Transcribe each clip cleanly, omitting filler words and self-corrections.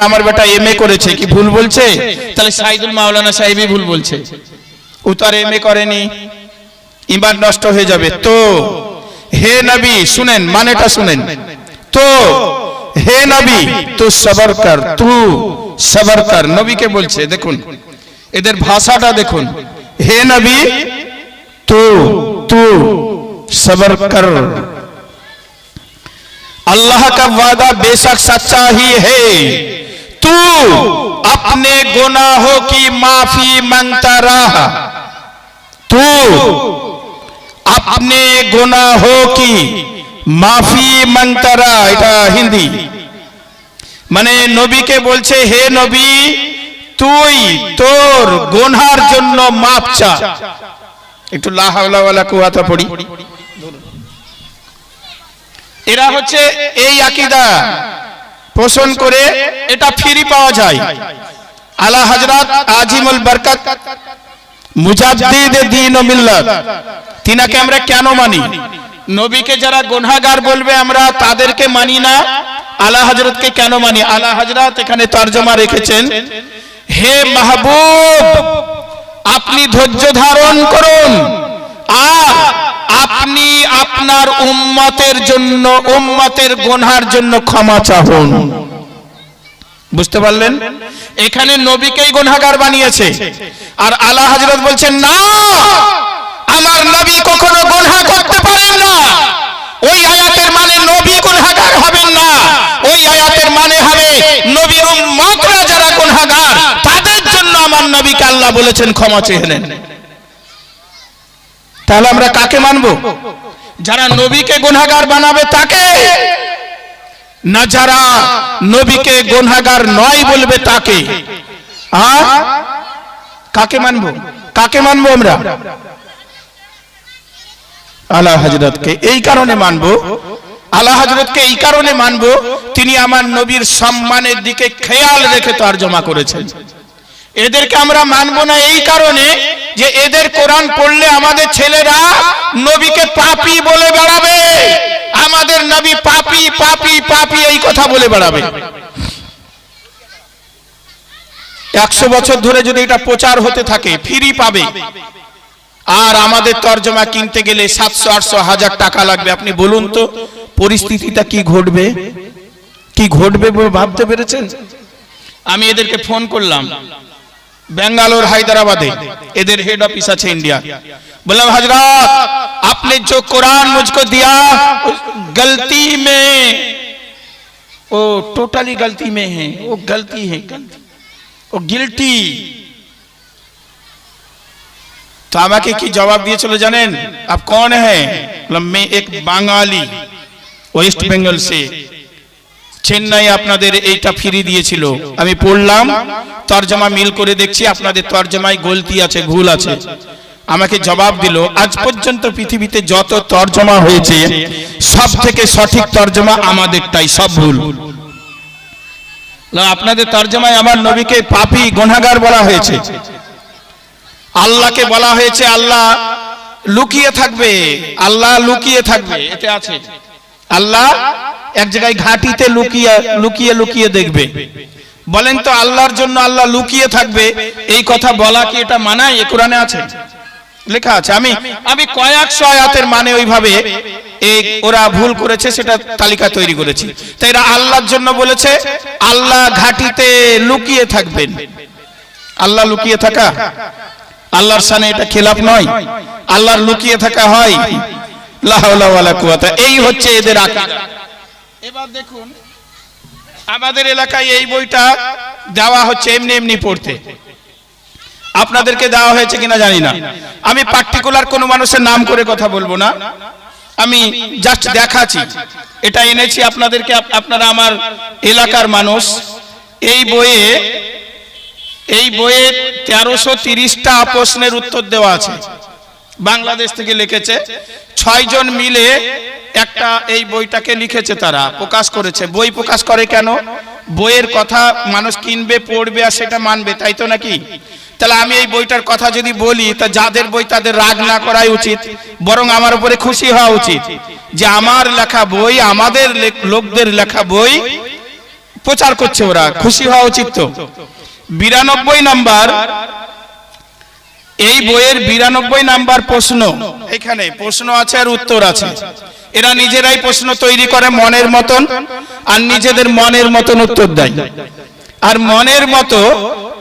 আমার বেটা এমএ করেছে, কি ভুল বলছে? তাহলে সাইদুল মাওলানা সাহেবই ভুল বলছে, ও তো আর এমএ করেনি, ঈমান নষ্ট হয়ে যাবে। তো হে নবী, শুনেন মানেটা শুনেন, তো হে নবী তু সবর কর, তু সবর কর, নবীকে বলছে। দেখুন এদের ভাষাটা দেখুন, হে নবী তু তু सबर कर, अल्लाह का वादा बेशक सच्चा ही है, तू अपने गुनाहों की माफी मांगता रहा, तू अपने गुनाहों की माफी मांगता रहा। এটা হিন্দি, মানে নবীকে বলছে হে নবী তুই তোর গুনার জন্য মাফ চা। একটু লা হাওলা ওয়ালা কুওয়াতা পড়ি। এরা হচ্ছে এই আকীদা পোষণ করে, এটা ফ্রি পাওয়া যায়। আলা হযরত আজিমুল বরকত মুজাদ্দিদ দ্বীন ও মিল্লাত, তিনাকে আমরা কেন মানি? নবীকে যারা গুনাহগার বলবে আমরা তাদেরকে মানি না, আলা হযরতকে কেন মানি? আলা হযরত এখানে তরজমা রেখেছেন, হে মাহবুব আপনি ধৈর্য ধারণ করুন আর আপনি আপনার উম্মতের জন্য, উম্মতের গুনাহের জন্য ক্ষমা চাহুন। বুঝতে পারলেন? এখানে নবীকেই গুনাহগার বানিয়েছে, আর আলা হযরত বলছেন না, আমার নবী কখনো গুনাহ করতে পারেন না। ওই আয়াতের মানে নবী গুনাহগার হবেন না, ওই আয়াতের মানে হবে নবীর উম্মতরা যারা গুনাহগার তাদের জন্য আমার নবীকে আল্লাহ বলেছেন ক্ষমা চেয়ে নেন। তাহলে আমরা কাকে মানবো? যারা নবীকে গুনাহগার বানাবে তাকে, না যারা নবীকে গুনাহগার নয় বলবে তাকে? কাকে মানবো? কাকে মানবো আমরা? আলা হযরতকে এই কারণে মানবো, আলা হযরতকে এই কারণে মানবো, তিনি আমার নবীর সম্মানের দিকে খেয়াল রেখে তরজমা করেছেন। এদেরকে আমরা মানবো না এই কারণে যে এদের কোরআন পড়লে আমাদের ছেলেরা নবীকে পাপী বলে বেড়াবে, আমাদের নবী পাপী পাপী পাপী এই কথা বলে বেড়াবে। 100 বছর ধরে যদি এটা প্রচার হতে থাকে ফ্রি পাবে, আর আমাদের তরজমা কিনতে গেলে 700, 800, 1000 টাকা লাগবে। আপনি বলুন তো পরিস্থিতিটা কি ঘটবে? কি ঘটবে ভাবতে পেরেছেন? আমি এদেরকে ফোন করলাম বেঙ্গালোর হায়দ্রাবাদে, এদের হেড অফিস আছে ইন্ডিয়া। বললাম हजरत आपने जो कुरान मुझको दिया गलती में, वो टोटली गलती में है, वो गलती है, वो गिल्टी। तो আমাকে কি জবাব দিয়েছিল জানেন? आप कौन है? मैं एक বাঙালি ওয়েস্ট বেঙ্গল से, চেন্নাই আপনাদের এইটা ফ্রি দিয়েছিল। আমি পড়লাম, তরজমা মিল করে দেখছি আপনাদের তরজমায় গলতি আছে, ভুল আছে। আমাকে জবাব দিল আজ পর্যন্ত পৃথিবীতে যত তরজমা হয়েছে সব থেকে সঠিক তরজমা আমাদেরটাই, সব ভুল। আপনাদের তরজমায় আমার নবীকে পাপী গুনাহগার বলা হয়েছে, আল্লাহকে বলা হয়েছে আল্লাহ লুকিয়ে থাকবে, আল্লাহ লুকিয়ে থাকবে, এতে আছে আল্লাহ এক জায়গায় ঘাটিতে লুকিয়ে লুকিয়ে লুকিয়ে দেখবে। বলেন তো আল্লাহর জন্য আল্লাহ লুকিয়ে থাকবে এই কথা বলা কি এটা মানায়? এ কোরআনে আছে, লেখা আছে। আমি কয়েকশো আয়াতের মানে ওইভাবে ওরা ভুল করেছে সেটা তালিকা তৈরি করেছি। তাই এরা আল্লাহর জন্য বলেছে আল্লাহ ঘাটিতে লুকিয়ে থাকবেন। আল্লাহ লুকিয়ে থাকা আল্লাহর শানে এটা খেলাফ নয়, আল্লাহর লুকিয়ে থাকা হয়। লা হাওলা ওয়ালা কুওয়াতা, এই হচ্ছে এদের আকীদা। এবার দেখুন আমাদের এলাকায় এই বইটা দেওয়া হচ্ছে এমনি এমনি পড়তে, আপনাদেরকে দেওয়া হয়েছে কিনা জানি না। আমি পার্টিকুলার কোনো মানুষের নাম করে কথা বলবো না, আমি জাস্ট দেখাচ্ছি। এটা এনেছি আপনাদেরকে, আপনারা আমার এলাকার মানুষ। এই বইয়ে 1330টা প্রশ্নের উত্তর দেওয়া আছে, বাংলাদেশ থেকে লিখেছে 6 জন মিলে একটা এই বইটাকে লিখেছে, তারা প্রকাশ করেছে। বই প্রকাশ করে কেন? বইয়ের কথা মানুষ কিনবে, পড়বে আর সেটা মানবে, তাই তো নাকি? তাহলে আমি এই বইটার কথা যদি বলি তা যাদের বই তাদের রাগ না করাই উচিত, বরং আমার উপরে খুশি হওয়া উচিত যে আমার লেখা বই, আমাদের লোকদের লেখা বই প্রচার করছে, ওরা খুশি হওয়া উচিত তো। 92 নাম্বার, এই বইয়ের 92 নাম্বার প্রশ্ন, এখানে প্রশ্ন আছে আর উত্তর আছে। এরা নিজেরাই প্রশ্ন তৈরি করে মনের মতন, আর নিজেদের মনের মতন উত্তর দেয়, আর মনের মতো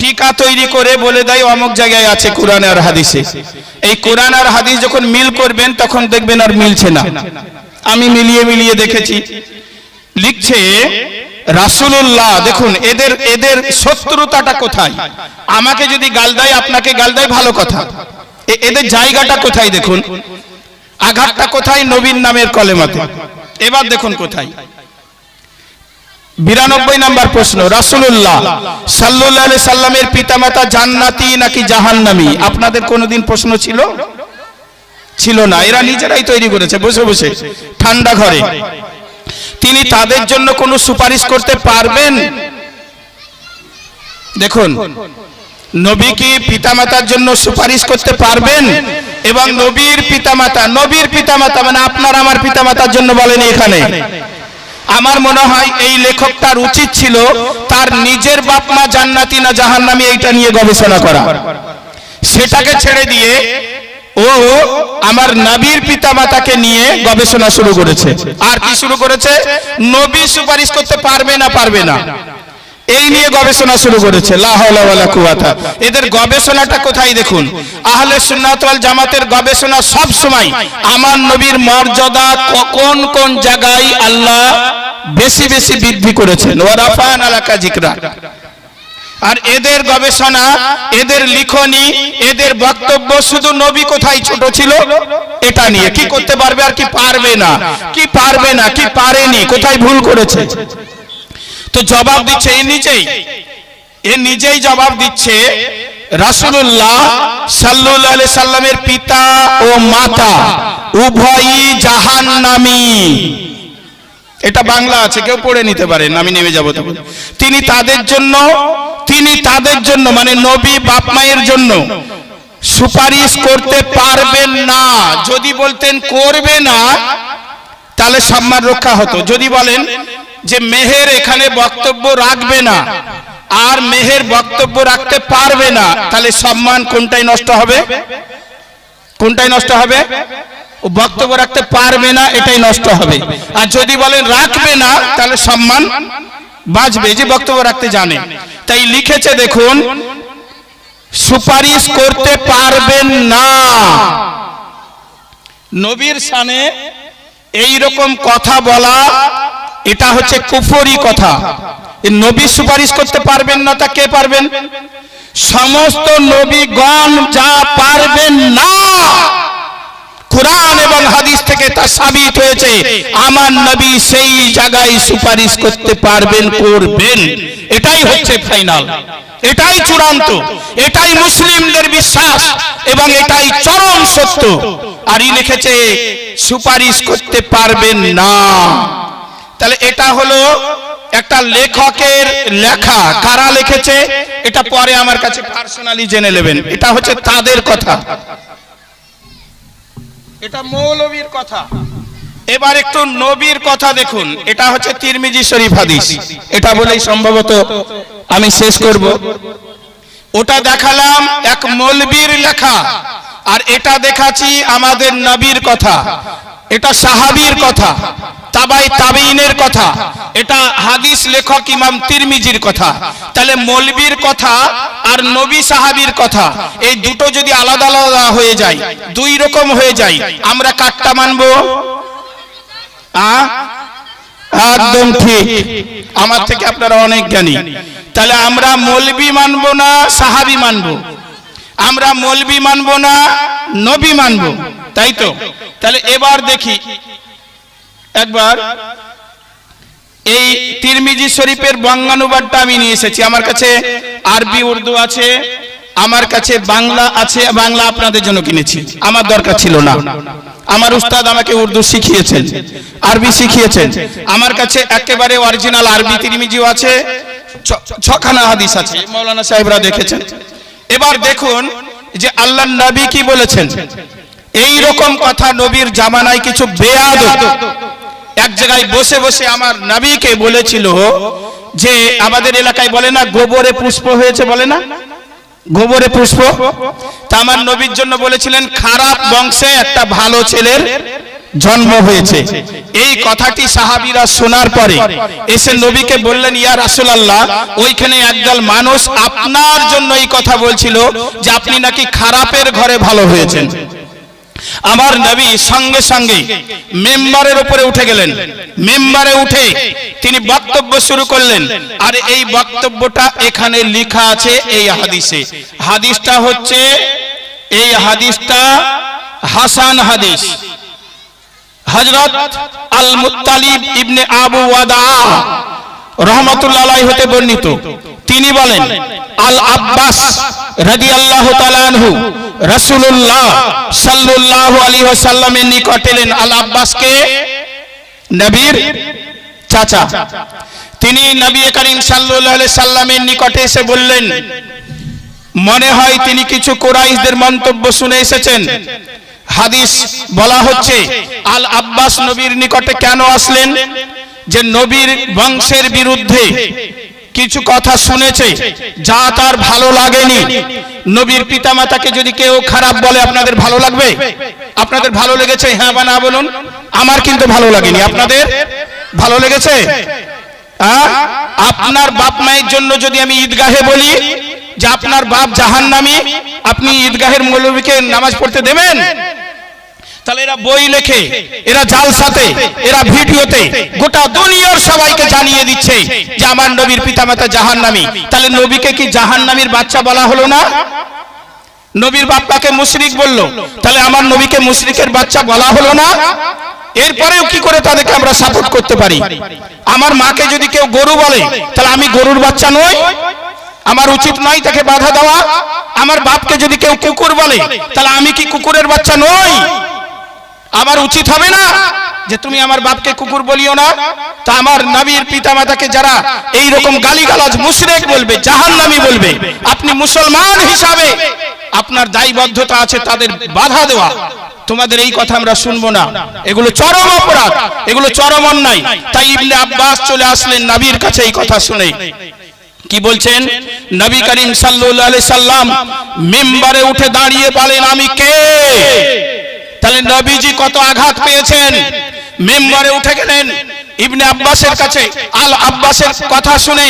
টিকা তৈরি করে বলে দেয় অমুক জায়গায় আছে কোরআন আর হাদিসে। এই কোরআন আর হাদিস যখন মিল করবেন তখন দেখবেন আর মিলছে না। আমি মিলিয়ে মিলিয়ে দেখেছি। লিখছে রাসূলুল্লাহ, দেখুন এদের শত্রুতাটা কোথায়। আমাকে যদি গাল দেয়, আপনাকে গাল দেয়, ভালো কথা, এদের জায়গাটা কোথায় দেখুন, আঘাতটা কোথায়, নবীর নামের কলেমাতে। এবার দেখুন কোথায়। 92 নাম্বার প্রশ্ন, রাসূলুল্লাহ সাল্লাল্লাহু আলাইহি সাল্লামের পিতামাতা জান্নাতি নাকি জাহান্নামী? আপনাদের কোনোদিন প্রশ্ন ছিল না, এরা নিজেরাই তৈরি করেছে বসে বসে ঠান্ডা ঘরে। তিনি তাদের জন্য কোনো সুপারিশ করতে পারবেন? দেখুন, নবী কি পিতামাতার জন্য সুপারিশ করতে পারবেন? এবং নবীর পিতামাতা মানে আপনার আমার পিতামাতার জন্য বলেনি এখানে। আমার মনে হয় এই লেখকটার উচিত ছিল তার নিজের বাপ মা জান্নাতি না জাহান্নামী এইটা নিয়ে গবেষণা করা। সেটাকে ছেড়ে দিয়ে ও আমার নবীর পিতামাতাকে নিয়ে গবেষণা শুরু করেছে। আর কি শুরু করেছে? নবী সুপারিশ করতে পারবে না এই নিয়ে গবেষণা শুরু করেছে। লা হাওলা ওয়ালা কুওয়াতা। এদের গবেষণাটা কোথায় দেখুন। আহলে সুন্নাত ওয়াল জামাতের গবেষণা সব সময় আমার নবীর মর্যাদা কোন কোন জায়গায় আল্লাহ বেশি বেশি বৃদ্ধি করেছেন, ওয়া রাফা'না লাকা যিকরা। আর এদের গবেষণা, এদের লিখনি, এদের বক্তব্য শুধু নবী কোথায় ছোট ছিল এটা নিয়ে, কি করতে পারবে আর কি পারবে না, কি পারেনি, কোথায় ভুল করেছে। তো জবাব দিচ্ছে এ নিজেই জবাব দিচ্ছে। রাসূলুল্লাহ সাল্লাল্লাহু আলাইহি সাল্লামের পিতা ও মাতা উভয়ই জাহান্নামী। এটা বাংলা আছে, কেউ পড়ে নিতে পারেন, আমি নেমে যাব তখন। তিনি তাদের জন্য মানে নবী বাপ মায়ের জন্য সুপারিশ করতে পারবেন না। যদি বলতেন করবে না তাহলে সম্মান রক্ষা হতো। যদি বলেন যে মেহের এখানে বক্তব্য রাখবে না আর মেহের বক্তব্য রাখতে পারবে না, তাহলে সম্মান কোনটাই নষ্ট হবে? ও বক্তব্য রাখতে পারবে না এটাই নষ্ট হবে। আর যদি বলেন রাখবে না তাহলে সম্মান বাঁচবে, যে বক্তব্য রাখতে জানে। তাই লিখেছে দেখুন, সুপারিশ করতে পারবেন না। নবীর শানে এই রকম কথা বলা এটা হচ্ছে কুফরি কথা। নবী সুপারিশ করতে পারবেন না, তা কে পারবেন? সমস্ত নবীগণ যা পারবেন না কুরআন এবং হাদিস থেকে তা সাবিত হয়েছে, আমার নবী সেই জায়গায় সুপারিশ করতে পারবেন, করবেন। এটাই হচ্ছে ফাইনাল, এটাই চূড়ান্ত, এটাই মুসলিমদের বিশ্বাস এবং এটাই চরম সত্য। আর ই লিখেছে সুপারিশ করতে পারবেন না। তাহলে এটা হলো একটা লেখকের লেখা। কারা লিখেছে এটা পরে আমার কাছে পার্সোনালি জেনে নেবেন। এটা হচ্ছে তাদের কথা, এটা মৌলবীর কথা। এবার একটু নবীর কথা দেখুন। এটা হচ্ছে তিরমিজি শরীফ হাদিস। এটা বলেই সম্ভবত আমি শেষ করব। ওটা দেখালাম এক মৌলবীর লেখা, আর এটা দেখাচ্ছি আমাদের নবীর কথা। এটা সাহাবীর কথা, তাবাই তাবেইনের কথা, এটা হাদিস লেখক ইমাম তিরমিজির কথা। তাহলে মৌলবীর কথা আর নবী সাহাবীর কথা এই দুটো যদি আলাদা আলাদা হয়ে যায়, দুই রকম হয়ে যায়, আমরা কাটটা মানবো? একদম ঠিক, আমার থেকে আপনারা অনেক জ্ঞানী। তাহলে আমরা মৌলবী মানবো না সাহাবী মানবো? আমরা মৌলবী মানবো না নবী মানবো, তাই তো? তাহলে এবার দেখি একবার এই তিরমিজি শরীফের বঙ্গানুবাদটা আমি নিয়ে এসেছি। আমার কাছে আরবি উর্দু আছে, আমার কাছে বাংলা আছে। বাংলা আপনাদের জন্য কিনেছি, আমার দরকার ছিল না। আমার উস্তাদ আমাকে উর্দু শিখিয়েছেন, আরবি শিখিয়েছেন। আমার কাছে একেবারে অরিজিনাল আরবি তিরমিজিও আছে, 6খানা হাদিস আছে, মাওলানা সাহেবরা দেখেছেন। এবার দেখুন যে আল্লাহর নবী কি বলেছেন। এই রকম কথা নবীর জামানায় কিছু বেয়াদব এক জায়গায় বসে বসে আমার নবীকে বলেছিল যে আমাদের এলাকায় বলে না গোবরে পুষ্প হয়েছে, বলে না গোবরে পুষ্প, তা আমার নবীর জন্য বলেছিলেন খারাপ বংশে একটা ভালো ছেলের জন্ম হয়েছে। এই কথাটি সাহাবীরা শোনার পরে এসে নবীকে বললেন, ইয়া রাসূলুল্লাহ, ওইখানে একদল মানুষ আপনার জন্য এই কথা বলছিল যে আপনি নাকি খারাপের ঘরে ভালো হয়েছেন। আমার নবী সঙ্গে সঙ্গে মেম্বারের উপরে উঠে গেলেন, মেম্বারে উঠে তিনি বক্তব্য শুরু করলেন। আর এই বক্তব্যটা এখানে লেখা আছে এই হাদিসে। হাদিসটা হচ্ছে, এই হাদিসটা হাসান হাদিস, হযরত আল মুত্তালিব ইবনে আবু ওয়াদা রাহমাতুল্লাহ আলাইহি হতে বর্ণিত। তিনি বলেন, আল আব্বাস রাদিয়াল্লাহু তাআলা আনহু রাসূলুল্লাহ সাল্লাল্লাহু আলাইহি ওয়াসাল্লামের নিকট এলেন। আল আব্বাস কে? নবীর চাচা। তিনি নবী করিম সাল্লাল্লাহু আলাইহি সাল্লামের নিকটে এসে বললেন, মনে হয় তিনি কিছু কুরাইশদের মন্তব্য শুনে এসেছেন। হাদিস বলা হচ্ছে আল আব্বাস নবীর নিকটে কেন আসলেন? যে নবীর বংশের বিরুদ্ধে কিছু কথা শুনেছে যা তার ভালো লাগেনি। নবীর পিতামাতাকে যদি কেউ খারাপ বলে আপনাদের ভালো লাগবে? আপনাদের ভালো লেগেছে? হ্যাঁ বা না বলুন। আমার কিন্তু ভালো লাগেনি। আপনাদের ভালো লেগেছে? আপনার বাপ মায়ের জন্য যদি আমি ঈদগাহে বলি যে আপনার বাপ জাহান্নামী, আপনি ঈদগাহের মৌলবীকে নামাজ পড়তে দেবেন? তাহলে এরা বই লেখে, এরা জালসাতে, এরা ভিডিওতে গোটা দুনিয়ার সবাইকে জানিয়ে দিচ্ছে যে আমার নবীর পিতামাতা জাহান্নামী। তাহলে নবীকে কি জাহান্নামীর বাচ্চা বলা হলো না? নবীর বাপ্পাকে মুশরিক বললো, তাহলে আমার নবীকে মুশরিকের বাচ্চা বলা হলো না? এরপরেও কি করে তাদেরকে আমরা সাপোর্ট করতে পারি? আমার মাকে যদি কেউ গরু বলে, তাহলে আমি গরুর বাচ্চা নই? আমার উচিত নয় তাকে বাধা দেওয়া? আমার বাপকে যদি কেউ কুকুর বলে, তাহলে আমি কি কুকুরের বাচ্চা নই? আমার উচিত হবে না যে তুমি আমার বাপকে কুকুর বলিও না? তা আমার নবীর পিতামাতাকে যারা এই রকম গালিগালাজ মুশরিক বলবে, জাহান্নামী বলবে, আপনি মুসলমান হিসাবে আপনার দায়বদ্ধতা আছে তাদের বাধা দেওয়া। তোমাদের এই কথা আমরা শুনবো না, এগুলো চরম অপরাধ, এগুলো চরম অন্যায়। তাই ইবনে আব্বাস চলে আসলেন নবীর কাছে এই কথা শুনে। কি বলছেন? নবী করিম সাল্লাল্লাহু আলাইহি সাল্লাম মিম্বারে উঠে দাঁড়িয়ে বলেন, আমি কে? তাহলে নবীজি কত আঘাত পেয়েছেন। মেম্বারে উঠে গেলেন ইবনে আব্বাসের কাছে। আল আব্বাসের কথা শুনে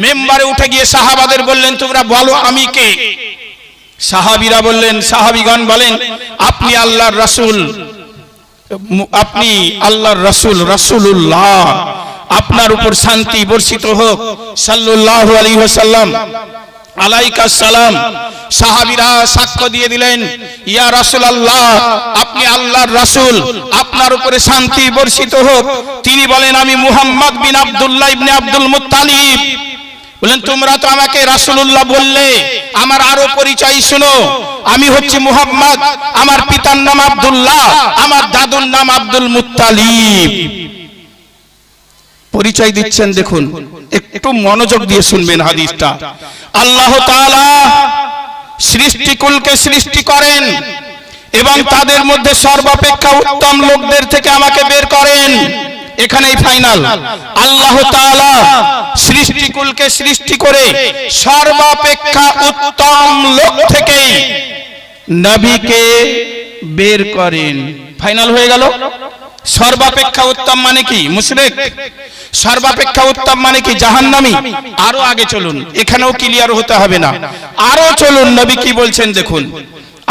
মেম্বারে উঠে গিয়ে সাহাবাদের বললেন, তোমরা বলো আমি কে? সাহাবীরা বললেন, সাহাবীগণ বলেন, আপনি আল্লাহর রাসূল, আপনি আল্লাহর রাসূল, রাসূলুল্লাহ, আপনার উপর শান্তি বর্ষিত হোক, সাল্লাল্লাহু আলাইহি ওয়াসাল্লাম, আলাইকা সালাম। সাহাবীরা সাক্ষ্য দিয়ে দিলেন, ইয়া রাসূলুল্লাহ, আপনি আল্লাহর রাসূল, আপনার উপরে শান্তি বর্ষিত হোক। তিনি বলেন, আমি মুহাম্মদ বিন আব্দুল্লাহ ইবনে আব্দুল মুত্তালিব। বলেন, তোমরা তো আমাকে রাসূলুল্লাহ বললে, আমার আরো পরিচয় শুনো। আমি হচ্ছি মুহাম্মদ, আমার পিতার নাম আব্দুল্লাহ, আমার দাদুর নাম আব্দুল মুত্তালিব। পরিচয় দিচ্ছেন, দেখুন, একটু মনোযোগ দিয়ে শুনবেন হাদিসটা। আল্লাহ তাআলা সৃষ্টিকুলকে সৃষ্টি করেন এবং তাদের মধ্যে সর্বাপেক্ষা উত্তম লোকদের থেকে আমাকে বের করেন। এখানেই ফাইনাল। আল্লাহ তাআলা সৃষ্টিকুলকে সৃষ্টি করে সর্বাপেক্ষা উত্তম লোক থেকে নবীকে বের করেন। ফাইনাল হয়ে গেল। সর্বাপেক্ষা উত্তম মানে কি? মুশরিক। সর্বাপেক্ষা উত্তম মানে কি? জাহান্নামী। আরো আগে চলুন, এখানেও ক্লিয়ার হতে হবে না, আরো চলুন। নবী কি বলছেন দেখুন।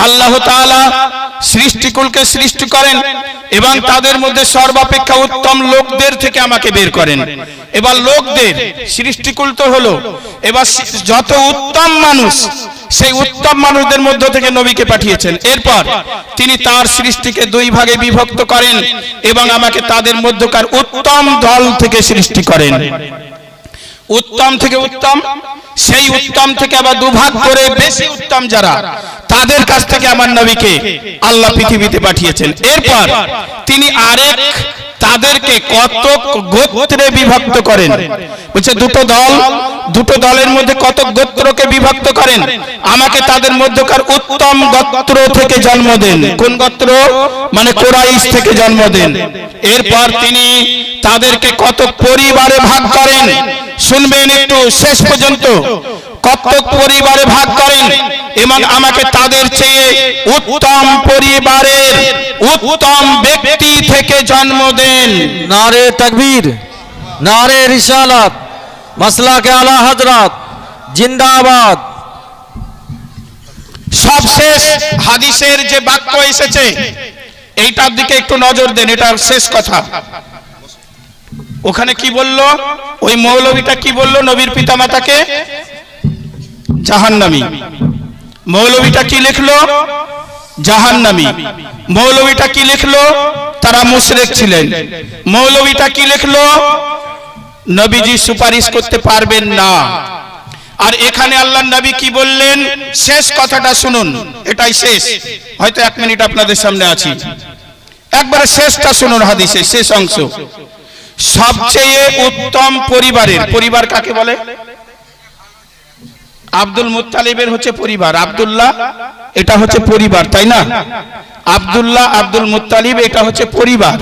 আল্লাহ তাআলা সৃষ্টিকুলকে সৃষ্টি করেন এবং তাদের মধ্যে সর্বাপেক্ষা উত্তম লোকদের থেকে আমাকে বের করেন। এবার লোকদের, সৃষ্টিকুল তো হলো, এবার যত উত্তম মানুষ, সেই উত্তম মানুষদের মধ্য থেকে নবীকে পাঠিয়েছেন। এরপর তিনি তার সৃষ্টিকে দুই ভাগে বিভক্ত করেন এবং আমাকে তাদের মধ্যকার উত্তম দল থেকে সৃষ্টি করেন। উত্তম থেকে উত্তম, সেই উত্তম থেকে আবার দুভাগ করে বেশি উত্তম যারা, তাদের কাছ থেকে আমার নবীকে আল্লাহ পৃথিবীতে পাঠিয়েছেন। এরপর তিনি আরেক তাদেরকে কত গোত্রে বিভক্ত করেন। বলছে দুটো দলের মধ্যে কত গোত্রকে বিভক্ত করেন, আমাকে তাদের মধ্যকার উত্তম গোত্র থেকে জন্ম দেন। কোন গোত্র? মানে কুরাইশ থেকে জন্ম দেন। এরপর তিনি তাদেরকে কত পরিবারে ভাগ করেন, শুনবেন একটু শেষ পর্যন্ত। কত পরিবারে ভাগ করেন এবং আমাকে তাদের চেয়ে উত্তম পরিবারের উত্তম ব্যক্তি থেকে জন্ম দেন। নারে তাকবীর, নারে রিসালাত, মাসলাকে আলা হযরত জিন্দাবাদ। সবশেষ হাদিসের যে বাক্য এসেছে এইটার দিকে একটু নজর দেন, এটার শেষ কথা। ওখানে কি বলল? ওই মৌলবীটা কি বলল? নবীর পিতামাতাকে জাহান্নামী। মৌলবীটা কি লিখলো? জাহান্নামী। মৌলবীটা কি লিখলো? তারা মুশরিক ছিলেন। মৌলবীটা কি লিখলো? নবীজি সুপারিশ করতে পারবেন না। আর এখানে আল্লাহর নবী কি বললেন? শেষ কথাটা শুনুন, এটাই শেষ। হয়তো 1 মিনিট আপনাদের সামনে আছি, একবারে শেষটা শুনুন, হাদিসের শেষ অংশ। সবচেয়ে উত্তম পরিবার কাকে বলে? আব্দুল মুত্তালিবের হচ্ছে পরিবার, আব্দুল্লাহ এটা হচ্ছে পরিবার, তাই না? আব্দুল্লাহ, আব্দুল মুত্তালিব এটা হচ্ছে পরিবার।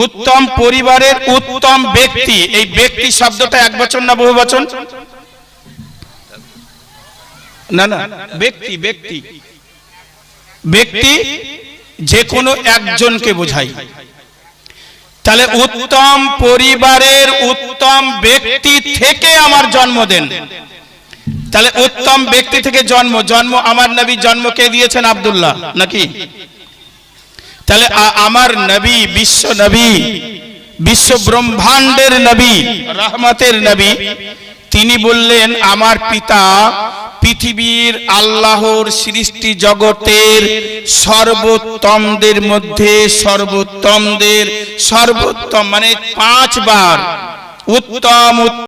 উত্তম পরিবারের উত্তম ব্যক্তি, এই ব্যক্তি শব্দটা একবচন না বহুবচন? না, ব্যক্তি যে কোনো একজনকে বোঝায়। তাহলে উত্তম পরিবারের উত্তম ব্যক্তি থেকে আমার জন্ম দেন। তাহলে উত্তম ব্যক্তি থেকে জন্ম আমার নবী জন্ম কে দিয়েছেন? আব্দুল্লাহ নাকি? তাহলে আমার নবী, বিশ্ব ব্রহ্মাণ্ডের নবী, রহমতের নবী, তিনি বললেন আমার পিতা পৃথিবীর আল্লাহর সৃষ্টি জগতের সর্বোত্তমদের মধ্যে সর্বোত্তম, মানে 5 বার উত্তম